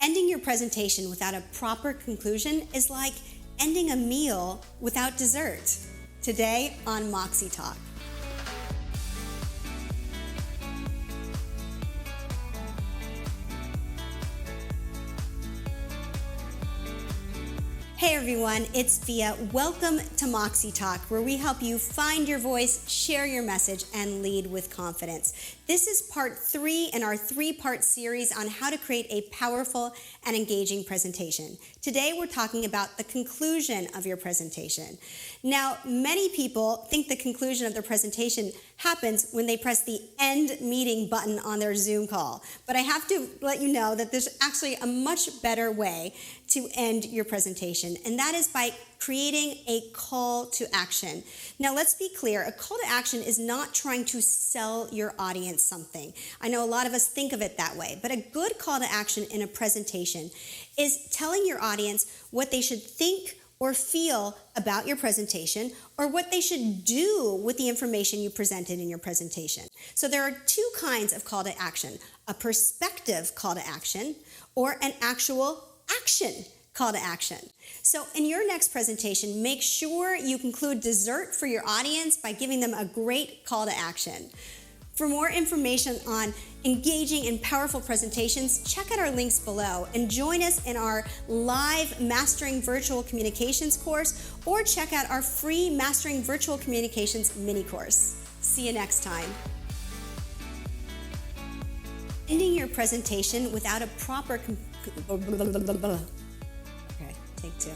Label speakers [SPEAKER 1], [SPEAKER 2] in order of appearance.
[SPEAKER 1] Ending your presentation without a proper conclusion is like ending a meal without dessert. Today on Moxie Talk. Hey everyone, it's Via. Welcome to Moxie Talk, where we help you find your voice, share your message, and lead with confidence. This is part 3 in our 3-part series on how to create a powerful and engaging presentation. Today we're talking about the conclusion of your presentation. Now, many people think the conclusion of their presentation happens when they press the end meeting button on their Zoom call. But I have to let you know that there's actually a much better way to end your presentation, and that is by creating a call to action. Now, let's be clear, a call to action is not trying to sell your audience something. I know a lot of us think of it that way, but a good call to action in a presentation is telling your audience what they should think or feel about your presentation, or what they should do with the information you presented in your presentation. So there are 2 kinds of call to action: a perspective call to action or an actual action call to action. So in your next presentation, make sure you include dessert for your audience by giving them a great call to action. For more information on engaging and powerful presentations, check out our links below and join us in our live Mastering Virtual Communications course, or check out our free Mastering Virtual Communications mini course. See you next time. Ending your presentation without a proper... Okay, take 2.